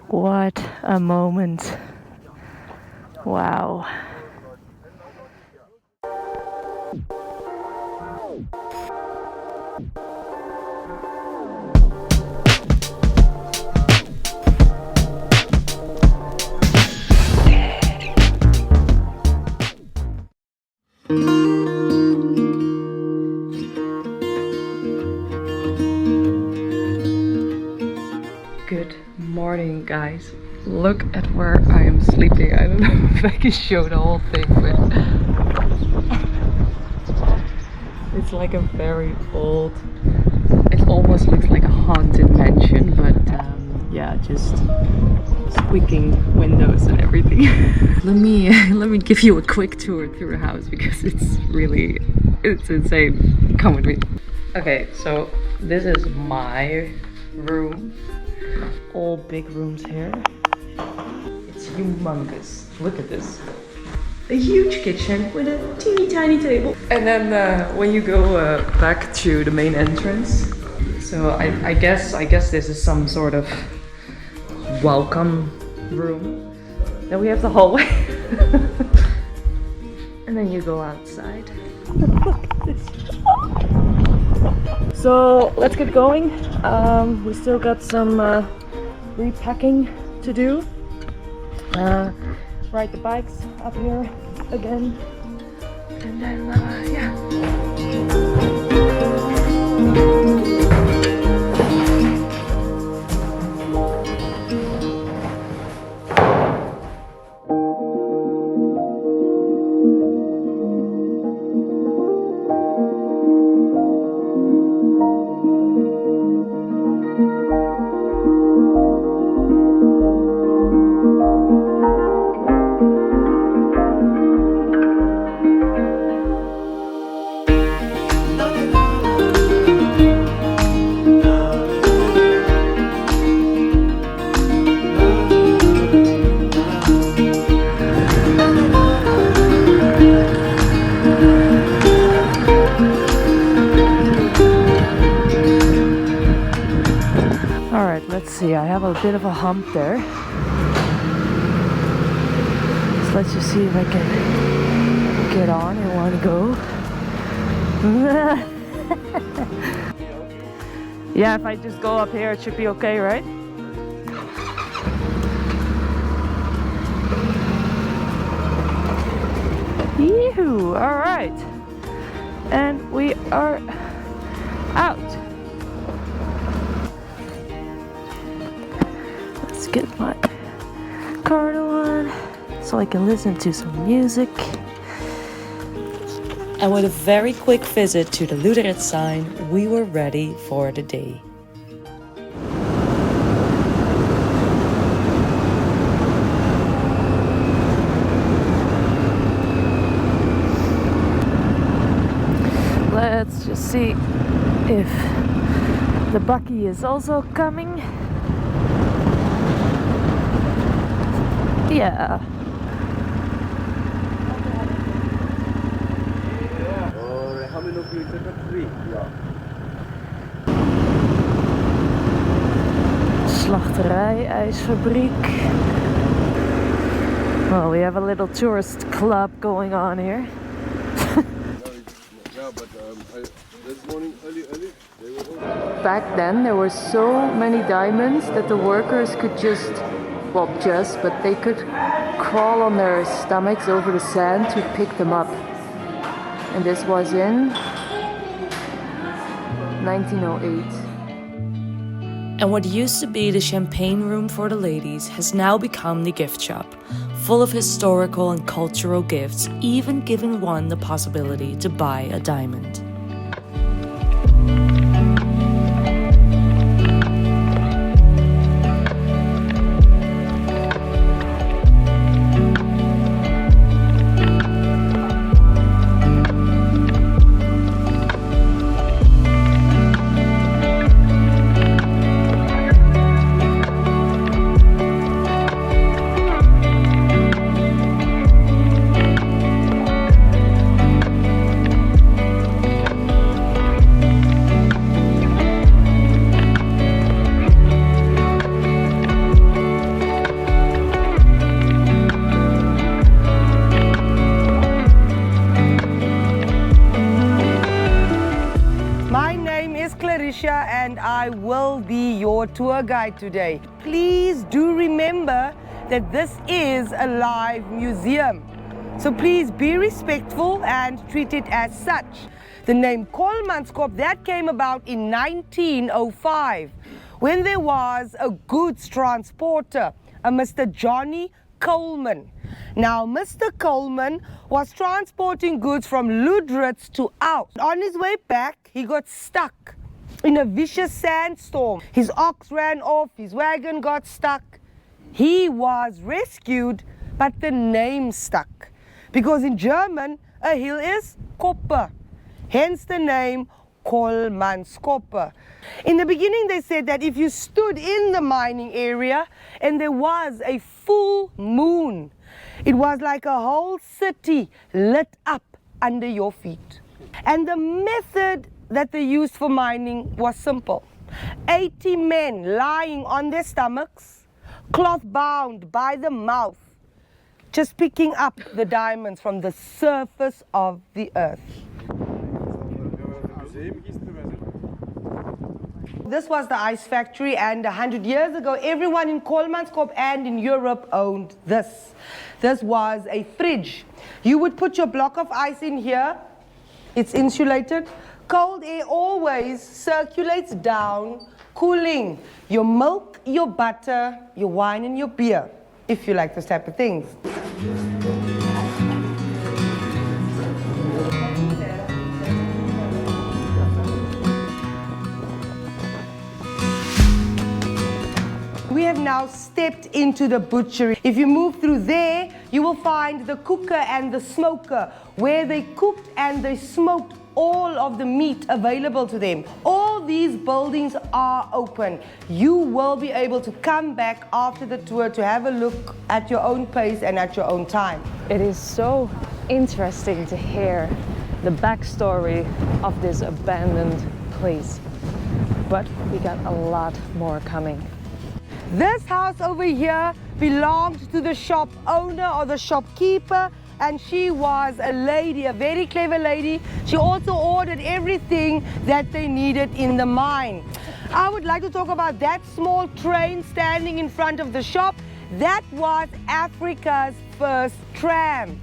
What a moment. Wow. Good morning, guys. Look at where I am sleeping. I don't know if I can show the whole thing, but it's like a very old, it almost looks like a haunted mansion, but yeah, just squeaking windows and everything. let me give you a quick tour through the house because it's insane. Come with me. Okay, so this is my room. All big rooms here. It's humongous. Look at this. A huge kitchen with a teeny tiny table. And then when you go back to the main entrance, so I guess this is some sort of welcome room. Then we have the hallway. And then you go outside. Look at this. So let's get going. We still got some repacking to do. Ride the bikes up here again. And then, yeah. See, I have a bit of a hump there. So let's just see if I can get on in one go. Yeah, if I just go up here, it should be okay, right? Yee-hoo! All right. And we are out. Get my cardinal on so I can listen to some music. And with a very quick visit to the Lutheran sign, we were ready for the day. Let's just see if the Bucky is also coming. Yeah. Slachterij, ijsfabriek. Well, we have a little tourist club going on here. Back then there were so many diamonds that the workers could but they could crawl on their stomachs over the sand to pick them up. And this was in 1908. And what used to be the champagne room for the ladies has now become the gift shop, full of historical and cultural gifts, even giving one the possibility to buy a diamond. is Clarissa and I will be your tour guide today. Please do remember that this is a live museum. So please be respectful and treat it as such. The name Kolmanskop, that came about in 1905 when there was a goods transporter, a Mr. Johnny Coleman. Now, Mr. Coleman was transporting goods from Ludritz to Out. On his way back, he got stuck in a vicious sandstorm. His ox ran off, his wagon got stuck. He was rescued, but the name stuck. Because in German, a hill is Koppe. Hence the name Kolmanskop. In the beginning, they said that if you stood in the mining area and there was a full moon, it was like a whole city lit up under your feet. And the method that they used for mining was simple. 80 men lying on their stomachs, cloth bound by the mouth, just picking up the diamonds from the surface of the earth. This was the ice factory, and 100 years ago, everyone in Kolmanskop and in Europe owned this. This was a fridge. You would put your block of ice in here. It's insulated. Cold air always circulates down, cooling your milk, your butter, your wine, and your beer, if you like those type of things. We have now stepped into the butchery. If you move through there, you will find the cooker and the smoker, where they cooked and they smoked all of the meat available to them. All these buildings are open. You will be able to come back after the tour to have a look at your own pace and at your own time. It is so interesting to hear the backstory of this abandoned place. But we got a lot more coming. This house over here belonged to the shop owner or the shopkeeper, and she was a lady, a very clever lady. She also ordered everything that they needed in the mine. I would like to talk about that small train standing in front of the shop. That was Africa's first tram.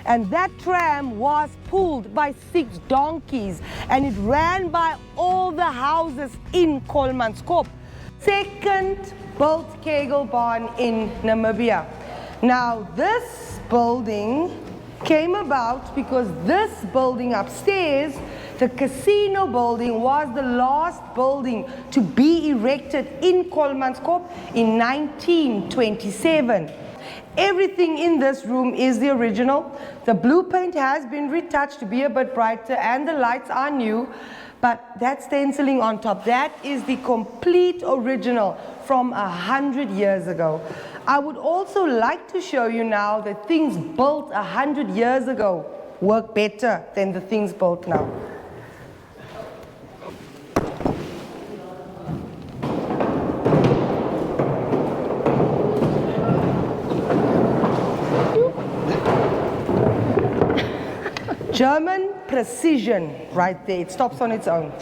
And that tram was pulled by 6 donkeys, and it ran by all the houses in Kolmanskop. Second built Kegelbahn in Namibia. Now this building came about because this building upstairs, the casino building, was the last building to be erected in Kolmanskop in 1927. Everything in this room is the original. The blue paint has been retouched to be a bit brighter and the lights are new. But that stenciling on top, that is the complete original from 100 years ago. I would also like to show you now that things built 100 years ago work better than the things built now. German precision right there. It stops on its own.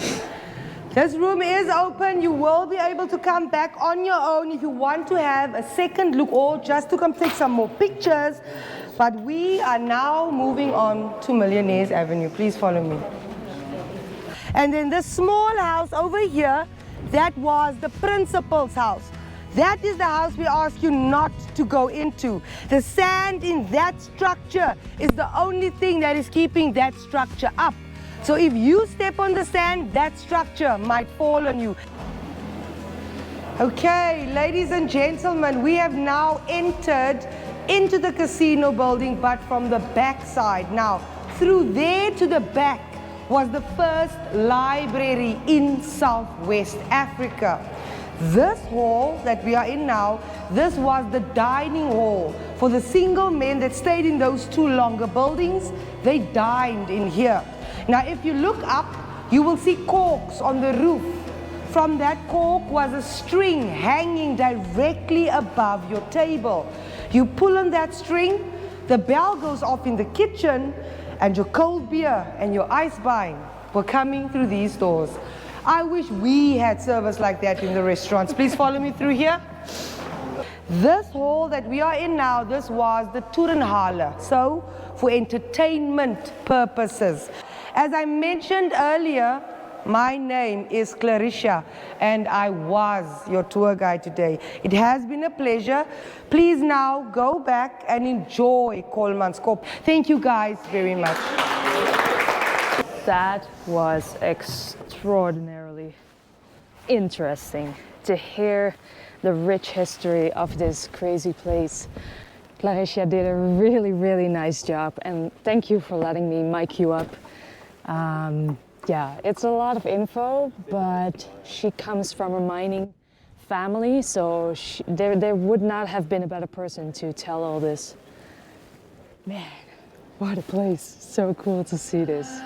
This room is open. You will be able to come back on your own if you want to have a second look or just to come take some more pictures. But we are now moving on to Millionaires Avenue. Please follow me. And then this small house over here, that was the principal's house. That is the house we ask you not to go into. The sand in that structure is the only thing that is keeping that structure up. So if you step on the sand, that structure might fall on you. Okay, ladies and gentlemen, we have now entered into the casino building, but from the back side. Now, through there to the back was the first library in Southwest Africa. This hall that we are in now, this was the dining hall for the single men that stayed in those 2 longer buildings. They dined in here. Now, if you look up, you will see corks on the roof. From that cork was a string hanging directly above your table. You pull on that string, the bell goes off in the kitchen, and your cold beer and your ice wine were coming through these doors. I wish we had service like that in the restaurants. Please follow me through here. This hall that we are in now, this was the Turnhalle, so for entertainment purposes. As I mentioned earlier, my name is Clarissa and I was your tour guide today. It has been a pleasure. Please now go back and enjoy Kolmanskop. Thank you guys very much. That was extraordinarily interesting to hear the rich history of this crazy place. Clarissa did a really nice job, and thank you for letting me mic you up. Yeah, it's a lot of info, but she comes from a mining family, so there would not have been a better person to tell all this. Man, what a place. So cool to see this.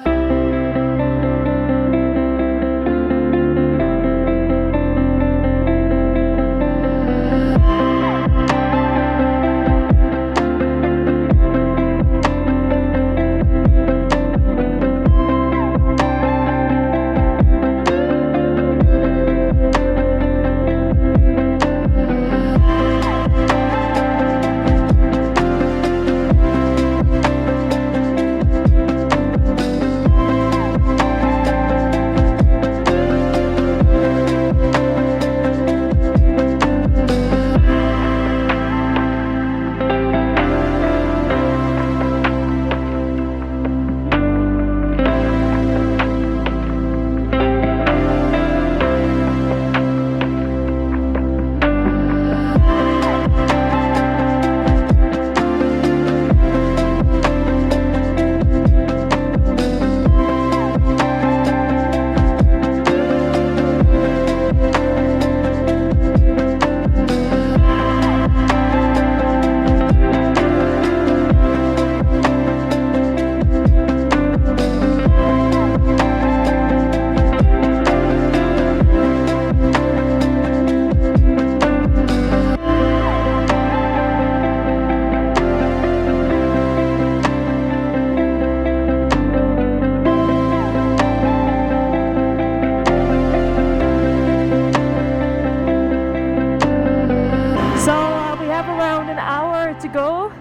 To go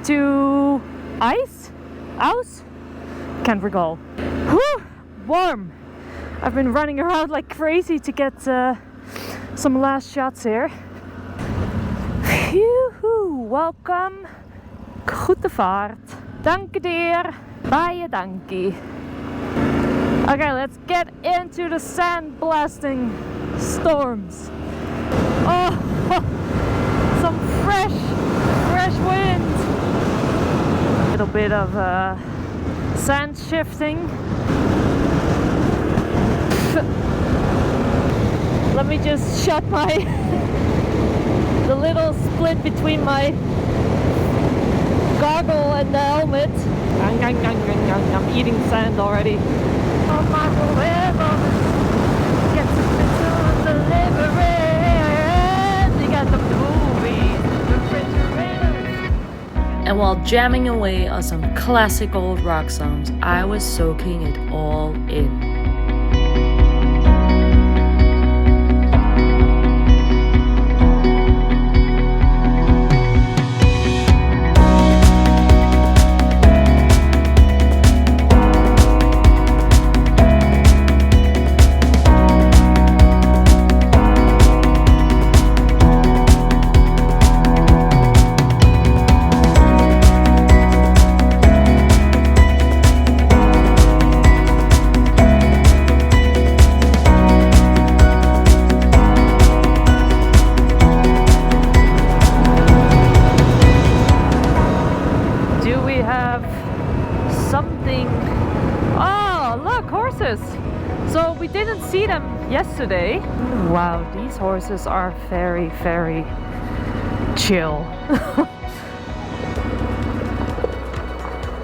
to Aus? Can't recall. Whew, warm. I've been running around like crazy to get some last shots here. Phew, welcome. Goede vaart. Danke dir. Baie dankie. Okay, let's get into the sand blasting storms. Oh, some fresh wind. A little bit of sand shifting. Let me just shut the little split between my goggle and the helmet. I'm eating sand already. Oh my forever gets into the delivery. You got the movies, refrigerators. And while jamming away on some classic old rock songs, I was soaking it all in. So we didn't see them yesterday. Wow, these horses are very, very chill.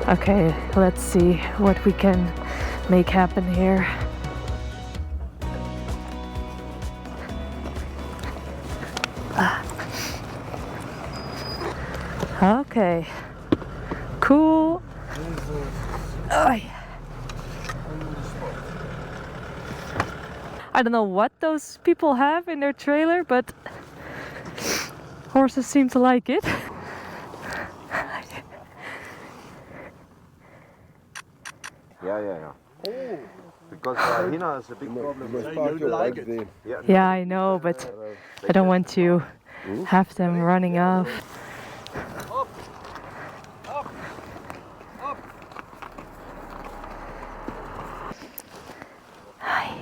Okay, let's see what we can make happen here. Okay, cool. I don't know what those people have in their trailer, but horses seem to like it. Yeah. Oh. Because Hina is a big problem. You like it. Yeah, I know, but I don't want to have them running off. Up. Up. Up. Hi.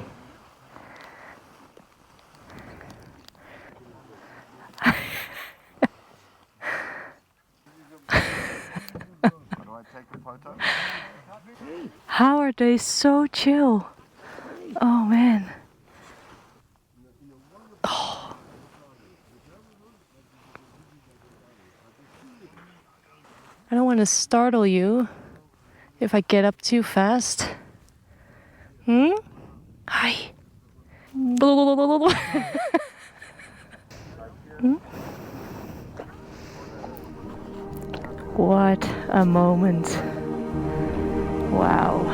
Do I take a photo? How are they so chill? Oh man. Oh. I don't want to startle you if I get up too fast. Hmm? Hi. Hmm? What a moment. Wow.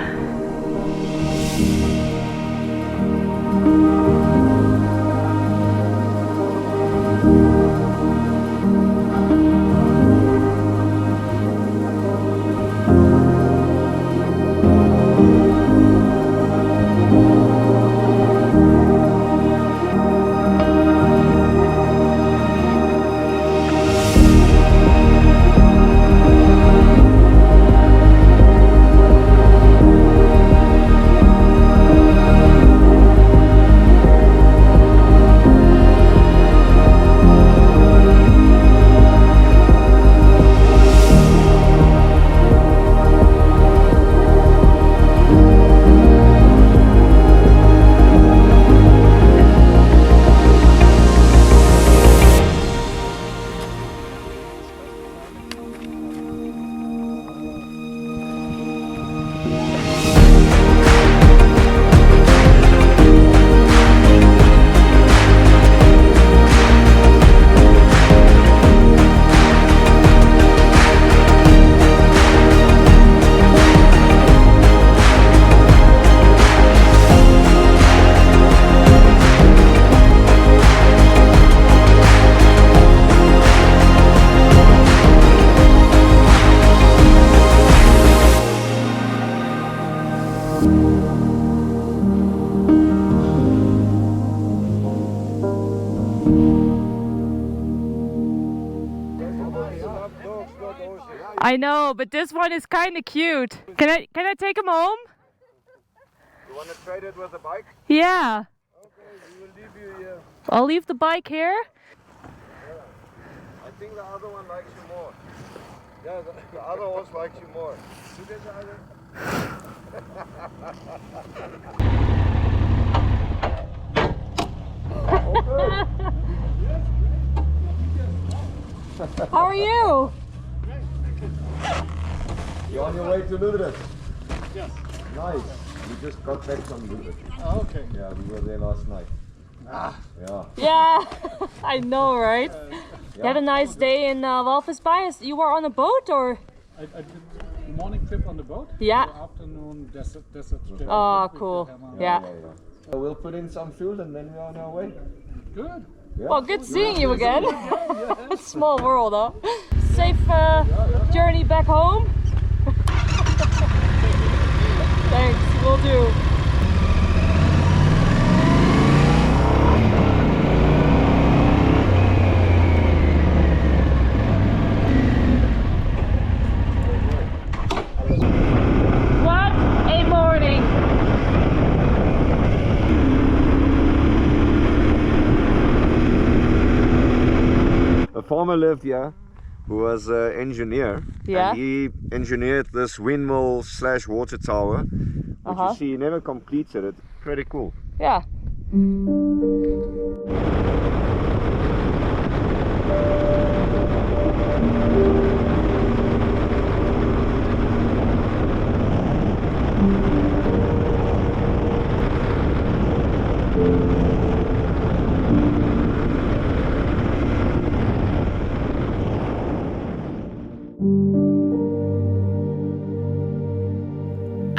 I know, but this one is kind of cute. Can I take him home? You want to trade it with a bike? Yeah. Okay, we will leave you here. I'll leave the bike here. I think the other one likes you more. Yeah, the other horse likes you more. How are you? You're on your way to Ludwig? Yes. Nice. We just got back from Ludwig. Oh, okay. Yeah, we were there last night. Yeah. Yeah, I know, right? You had a nice day in Walvisbij. You were on a boat, or? I did the morning trip on the boat. Yeah. The afternoon desert trip. Oh, cool. Yeah. So we'll put in some fuel and then we're on our way. Good. Yeah. Well, good seeing you again. Small world, huh? Safe journey back home. Thanks, will do. What a morning! A farmer lived here who was an engineer. Yeah. And he engineered this windmill / water tower, which you see he never completed it. Pretty cool. Yeah.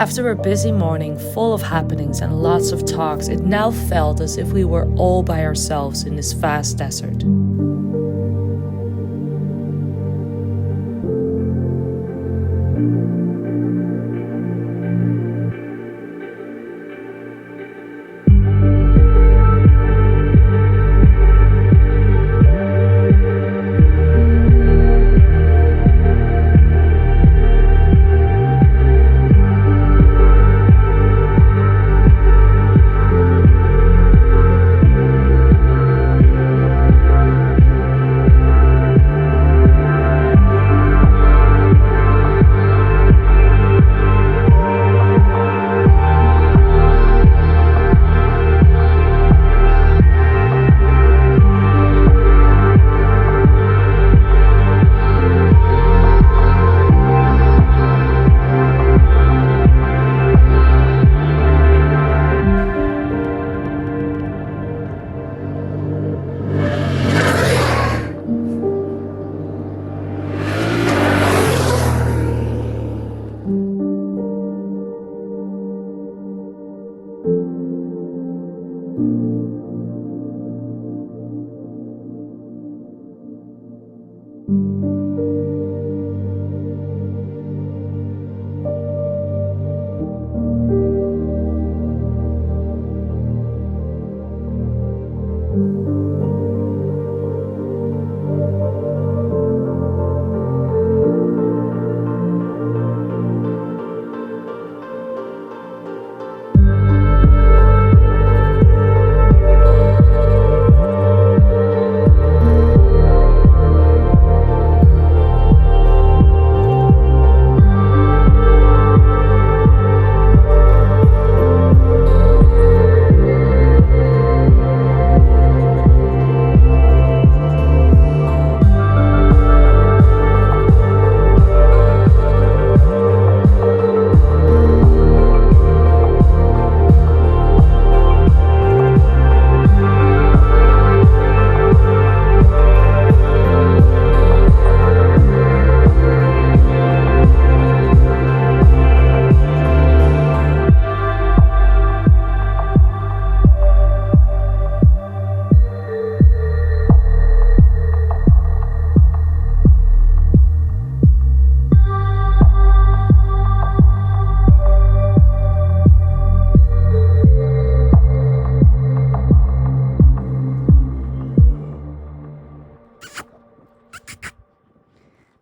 After a busy morning full of happenings and lots of talks, it now felt as if we were all by ourselves in this vast desert.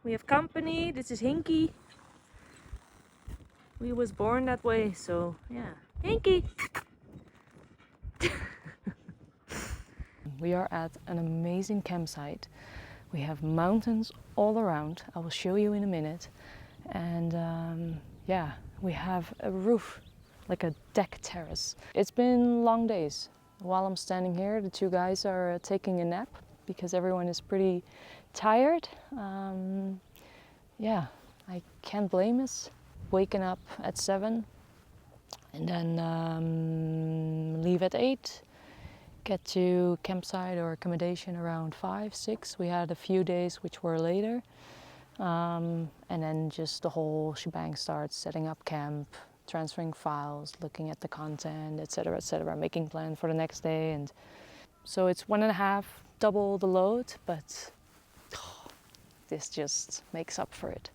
We have company. This is Hinky. We was born that way, so yeah. Hinky! We are at an amazing campsite. We have mountains all around. I will show you in a minute. And yeah, we have a roof, like a deck terrace. It's been long days. While I'm standing here, the two guys are taking a nap because everyone is pretty tired. Yeah, I can't blame us. Waking up at 7 and then leave at 8. Get to campsite or accommodation around 5, 6. We had a few days which were later. And then just the whole shebang starts, setting up camp, transferring files, looking at the content, etc., making plans for the next day. And so it's 1.5, double the load, but this just makes up for it.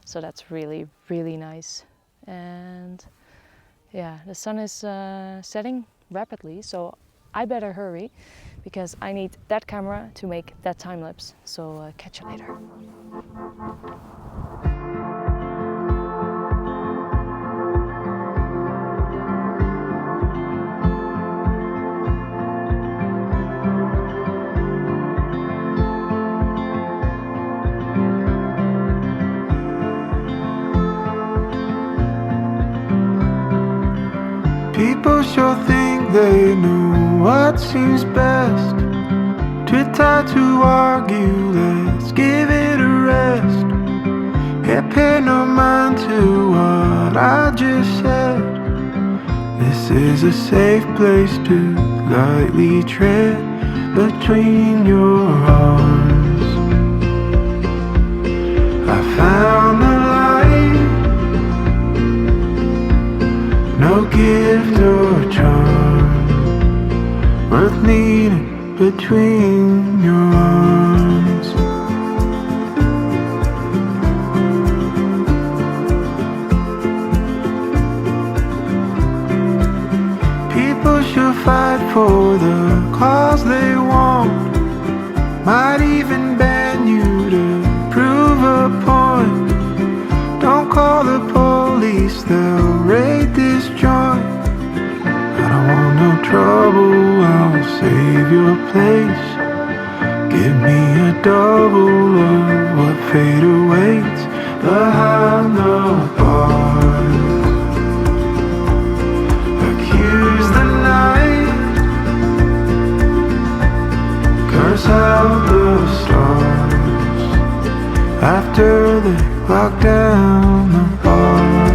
So that's really, really nice. And yeah, the sun is setting rapidly, so I better hurry because I need that camera to make that time lapse. So catch you later. People sure think they know what seems best. Too tired to argue, let's give it a rest. Yeah, pay no mind to what I just said. This is a safe place to lightly tread between your arms. I found the light gift or charm worth needing between your arms. People should fight for the cause they want, might even ban you to prove a point. Don't call the police, they'll raid this joint. I don't want no trouble, I'll save your place. Give me a double of what fate awaits behind the bars. Accuse the night, curse out the stars after they lock down the bar.